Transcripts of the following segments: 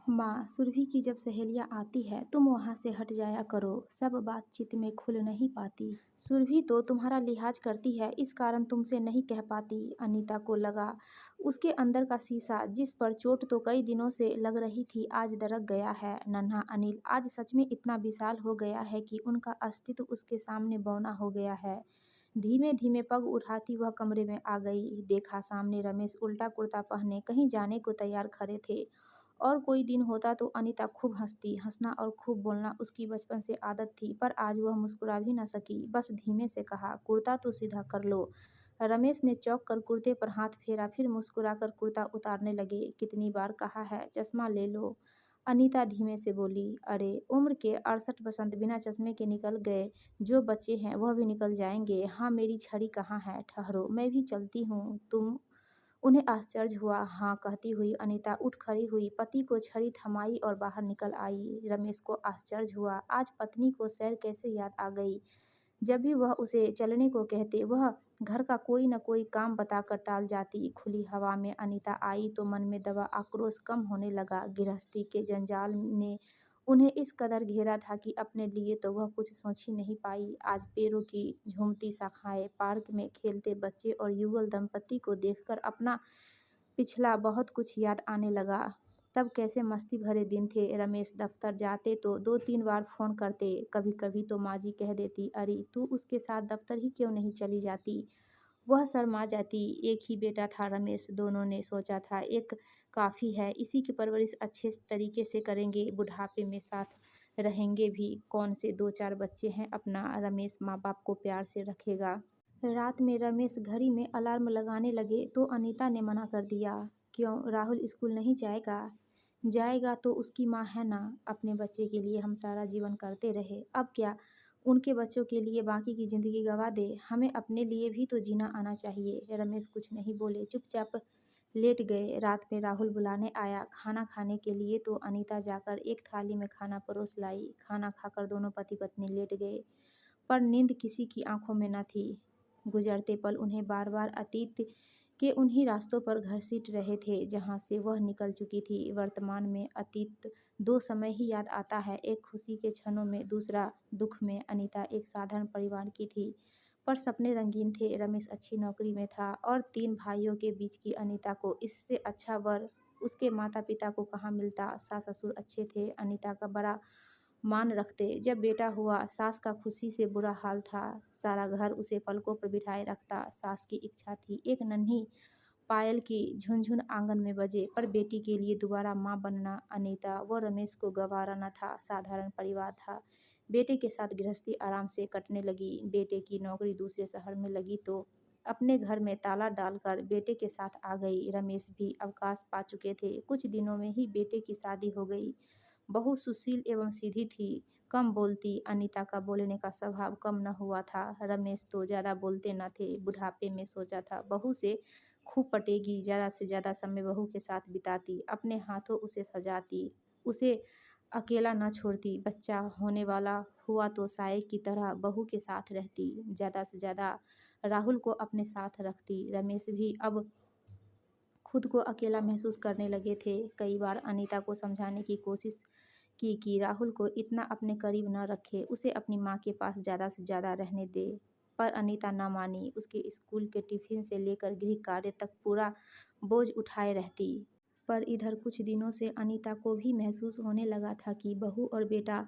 माँ, सुरभि की जब सहेलियाँ आती है तुम वहाँ से हट जाया करो, सब बातचीत में खुल नहीं पाती। सुरभि तो तुम्हारा लिहाज करती है, इस कारण तुमसे नहीं कह पाती। अनीता को लगा उसके अंदर का शीशा जिस पर चोट तो कई दिनों से लग रही थी आज दरक गया है। नन्हा अनिल आज सच में इतना विशाल हो गया है कि उनका अस्तित्व उसके सामने बौना हो गया है। धीमे धीमे पग उठाती वह कमरे में आ गई। देखा सामने रमेश उल्टा कुर्ता पहने कहीं जाने को तैयार खड़े थे। और कोई दिन होता तो अनीता खूब हंसती। हंसना और खूब बोलना उसकी बचपन से आदत थी, पर आज वह मुस्कुरा भी न सकी। बस धीमे से कहा, कुर्ता तो सीधा कर लो। रमेश ने चौंक कर कुर्ते पर हाथ फेरा, फिर मुस्कुराकर कुर्ता उतारने लगे। कितनी बार कहा है चश्मा ले लो। अनीता धीमे से बोली, अरे उम्र के 68 बसंत बिना चश्मे के निकल गए। जो बच्चे हैं वह भी निकल जाएंगे। हाँ, मेरी छड़ी कहाँ है, ठहरो मैं भी चलती हूँ। तुम? उन्हें आश्चर्य हुआ। हाँ कहती हुई अनीता उठ खड़ी हुई, पति को छड़ी थमाई और बाहर निकल आई। रमेश को आश्चर्य हुआ, आज पत्नी को सैर कैसे याद आ गई। जब भी वह उसे चलने को कहते, वह घर का कोई न कोई काम बताकर टाल जाती। खुली हवा में अनीता आई तो मन में दबा आक्रोश कम होने लगा। गृहस्थी के जंजाल ने उन्हें इस कदर घेरा था कि अपने लिए तो वह कुछ सोच ही नहीं पाई। आज पेड़ों की झूमती शाखाएं, पार्क में खेलते बच्चे और युगल दंपति को देखकर अपना पिछला बहुत कुछ याद आने लगा। तब कैसे मस्ती भरे दिन थे। रमेश दफ्तर जाते तो 2-3 बार फ़ोन करते। कभी-कभी तो माँ जी कह देती, अरे तू उसके साथ दफ्तर ही क्यों नहीं चली जाती। वह शर्मा जाती। एक ही बेटा था रमेश, दोनों ने सोचा था एक काफ़ी है, इसी की परवरिश अच्छे तरीके से करेंगे, बुढ़ापे में साथ रहेंगे भी। कौन से 2-4 बच्चे हैं, अपना रमेश माँ बाप को प्यार से रखेगा। रात में रमेश घड़ी में अलार्म लगाने लगे तो अनीता ने मना कर दिया। क्यों, राहुल स्कूल नहीं जाएगा? जाएगा तो उसकी माँ है ना। अपने बच्चे के लिए हम सारा जीवन करते रहे, अब क्या उनके बच्चों के लिए बाकी की ज़िंदगी गंवा दे। हमें अपने लिए भी तो जीना आना चाहिए। रमेश कुछ नहीं बोले, चुपचाप लेट गए। रात में राहुल बुलाने आया खाना खाने के लिए तो अनीता जाकर एक थाली में खाना परोस लाई। खाना खाकर दोनों पति पत्नी लेट गए, पर नींद किसी की आंखों में न थी। गुजरते पल उन्हें बार बार अतीत के उन्हीं रास्तों पर घसीट रहे थे जहाँ से वह निकल चुकी थी। वर्तमान में अतीत दो समय ही याद आता है, एक खुशी के क्षणों में, दूसरा दुख में। अनीता एक साधारण परिवार की थी, पर सपने रंगीन थे। रमेश अच्छी नौकरी में था और 3 भाइयों के बीच की अनीता को इससे अच्छा वर उसके माता पिता को कहाँ मिलता। सास ससुर अच्छे थे, अनीता का बड़ा मान रखते। जब बेटा हुआ सास का खुशी से बुरा हाल था। सारा घर उसे पलकों पर बिठाए रखता। सास की इच्छा थी एक नन्ही पायल की झुनझुन आंगन में बजे, पर बेटी के लिए दोबारा माँ बनना अनीता व रमेश को गवारा न था। साधारण परिवार था। बेटे के साथ गृहस्थी आराम से कटने लगी। बेटे की नौकरी दूसरे शहर में लगी तो अपने घर में ताला डालकर बेटे के साथ आ गई। रमेश भी अवकाश पा चुके थे। कुछ दिनों में ही बेटे की शादी हो गई। बहू सुशील एवं सीधी थी, कम बोलती। अनीता का बोलने का स्वभाव कम न हुआ था। रमेश तो ज़्यादा बोलते न थे। बुढ़ापे में सोचा था बहू से खूब पटेगी, ज़्यादा से ज़्यादा समय बहू के साथ बिताती, अपने हाथों उसे सजाती, उसे अकेला न छोड़ती। बच्चा होने वाला हुआ तो साये की तरह बहू के साथ रहती, ज़्यादा से ज़्यादा राहुल को अपने साथ रखती। रमेश भी अब खुद को अकेला महसूस करने लगे थे। कई बार अनीता को समझाने की कोशिश की कि राहुल को इतना अपने करीब न रखे, उसे अपनी माँ के पास ज़्यादा से ज़्यादा रहने दे, पर अनीता न मानी। उसके स्कूल के टिफ़िन से लेकर गृह कार्य तक पूरा बोझ उठाए रहती। पर इधर कुछ दिनों से अनीता को भी महसूस होने लगा था कि बहू और बेटा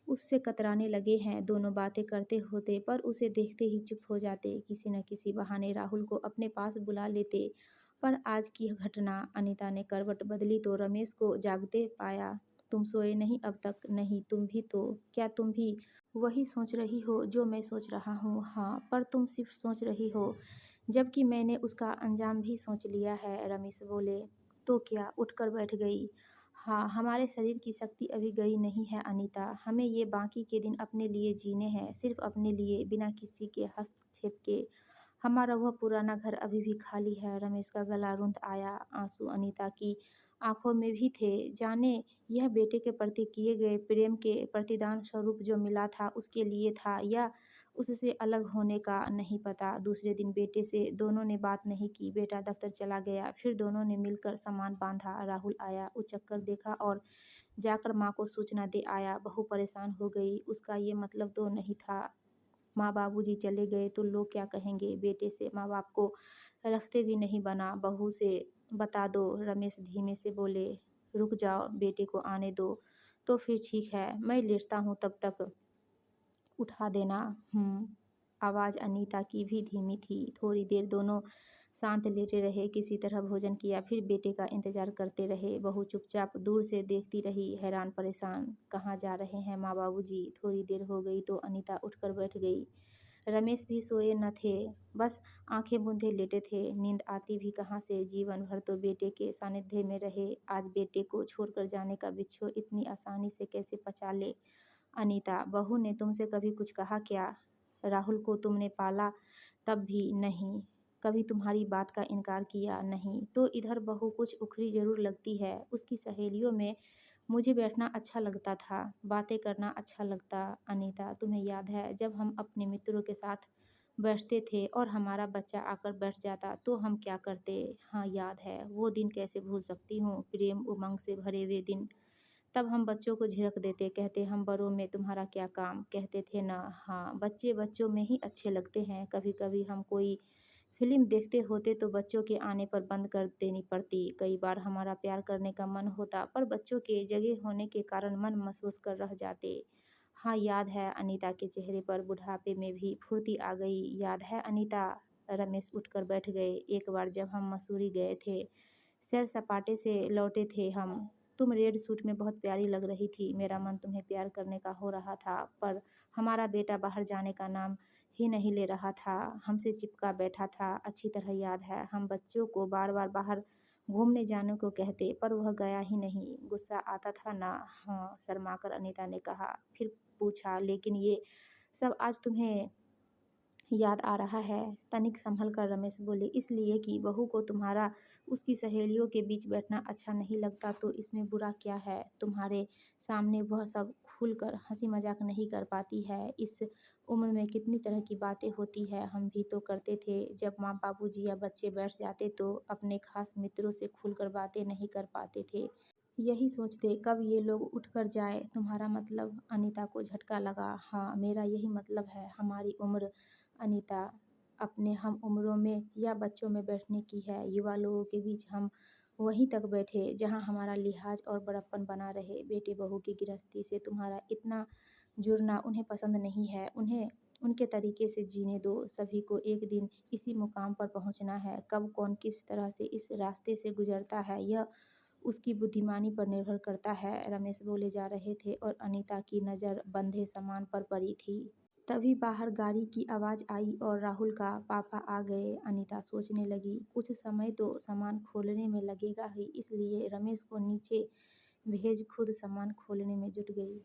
उससे कतराने लगे हैं। दोनों बातें करते होते पर उसे देखते ही चुप हो जाते। किसी न किसी बहाने राहुल को अपने पास बुला लेते। पर आज की घटना, अनीता ने करवट बदली तो रमेश को जागते पाया। तुम सोए नहीं अब तक? नहीं, तुम भी तो। क्या तुम भी वही सोच रही हो जो मैं सोच रहा हूँ? हाँ, पर तुम सिर्फ सोच रही हो, जबकि मैंने उसका अंजाम भी सोच लिया है। रमेश बोले, तो क्या? उठकर बैठ गई। हाँ, हमारे शरीर की शक्ति अभी गई नहीं है अनीता। हमें ये बाकी के दिन अपने लिए जीने हैं, सिर्फ अपने लिए, बिना किसी के हस्तक्षेप के। हमारा वह पुराना घर अभी भी खाली है। रमेश का गला रुंध आया। आंसू अनीता की आंखों में भी थे। जाने यह बेटे के प्रति किए गए प्रेम के प्रतिदान स्वरूप जो मिला था उसके लिए था, या उससे अलग होने का नहीं पता। दूसरे दिन बेटे से दोनों ने बात नहीं की। बेटा दफ्तर चला गया। फिर दोनों ने मिलकर सामान बांधा। राहुल आया, उचक्कर देखा और जाकर माँ को सूचना दे आया। बहू परेशान हो गई। उसका ये मतलब तो नहीं था। माँ बाबूजी चले गए तो लोग क्या कहेंगे। बेटे से माँ बाप को रखते भी नहीं बना। बहू से बता दो। रमेश धीमे से बोले, रुक जाओ, बेटे को आने दो। तो फिर ठीक है, मैं लेटता हूँ, तब तक उठा देना। आवाज़ अनीता की भी धीमी थी। थोड़ी देर दोनों शांत लेटे रहे। किसी तरह भोजन किया, फिर बेटे का इंतजार करते रहे। बहू चुपचाप दूर से देखती रही, हैरान परेशान। कहाँ जा रहे हैं माँ बाबूजी? थोड़ी देर हो गई तो अनीता उठकर बैठ गई। रमेश भी सोए न थे, बस आंखें मूंदे लेटे थे। नींद आती भी कहाँ से, जीवन भर तो बेटे के सानिध्य में रहे। आज बेटे को छोड़कर जाने का बिच्छू इतनी आसानी से कैसे पचा ले। अनीता, बहू ने तुमसे कभी कुछ कहा क्या? राहुल को तुमने पाला तब भी नहीं, कभी तुम्हारी बात का इनकार किया नहीं, तो इधर बहू कुछ उखरी जरूर लगती है। उसकी सहेलियों में मुझे बैठना अच्छा लगता था, बातें करना अच्छा लगता। अनीता, तुम्हें याद है जब हम अपने मित्रों के साथ बैठते थे और हमारा बच्चा आकर बैठ जाता तो हम क्या करते? हाँ याद है, वो दिन कैसे भूल सकती हूँ, प्रेम उमंग से भरे हुए दिन। तब हम बच्चों को झिड़क देते, कहते हम बड़ों में तुम्हारा क्या काम, कहते थे ना। हाँ, बच्चे बच्चों में ही अच्छे लगते हैं। कभी कभी हम कोई फिल्म देखते होते तो बच्चों के आने पर बंद कर देनी पड़ती। कई बार हमारा प्यार करने का मन होता पर बच्चों के जगह होने के कारण मन महसूस कर रह जाते। हाँ याद है। अनीता के चेहरे पर बुढ़ापे में भी फुर्ती आ गई। याद है अनीता? रमेश उठकर बैठ गए। एक बार जब हम मसूरी गए थे, सैर सपाटे से लौटे थे हम। तुम रेड सूट में बहुत प्यारी लग रही थी। मेरा मन तुम्हें प्यार करने का हो रहा था, पर हमारा बेटा बाहर जाने का नाम ही नहीं ले रहा था। हमसे चिपका बैठा था। अच्छी तरह याद है। हम बच्चों को बार बार बाहर घूमने जाने को कहते, पर वह गया ही नहीं। गुस्सा आता था ना? हाँ, शर्माकर अनीता ने कहा। फिर पूछा, लेकिन ये सब आज तुम्हें याद आ रहा है? तनिक संभल कर रमेश बोले, इसलिए कि बहू को तुम्हारा उसकी सहेलियों के बीच बैठना अच्छा नहीं लगता, तो इसमें बुरा क्या है? तुम्हारे सामने वह सब खुलकर हंसी मजाक नहीं कर पाती है। इस उम्र में कितनी तरह की बातें होती है। हम भी तो करते थे। जब माँ बाबूजी या बच्चे बैठ जाते तो अपने खास मित्रों से खुलकर बातें नहीं कर पाते थे। यही सोचते कब ये लोग उठकर जाए। तुम्हारा मतलब? अनीता को झटका लगा। हाँ, मेरा यही मतलब है। हमारी उम्र अनीता, अपने हम उम्रों में या बच्चों में बैठने की है। युवा लोगों के बीच हम वहीं तक बैठे जहाँ हमारा लिहाज और बड़प्पन बना रहे। बेटे बहू की गृहस्थी से तुम्हारा इतना जुड़ना उन्हें पसंद नहीं है। उन्हें उनके तरीके से जीने दो। सभी को एक दिन इसी मुकाम पर पहुंचना है। कब कौन किस तरह से इस रास्ते से गुजरता है, यह उसकी बुद्धिमानी पर निर्भर करता है। रमेश बोले जा रहे थे और अनीता की नज़र बंधे सामान पर पड़ी थी। तभी बाहर गाड़ी की आवाज़ आई और राहुल का पापा आ गए। अनीता सोचने लगी, कुछ समय तो सामान खोलने में लगेगा ही, इसलिए रमेश को नीचे भेज खुद सामान खोलने में जुट गई।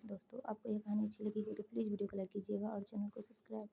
दोस्तों, आपको यह कहानी अच्छी लगी हो तो प्लीज़ वीडियो को लाइक कीजिएगा और चैनल को सब्सक्राइब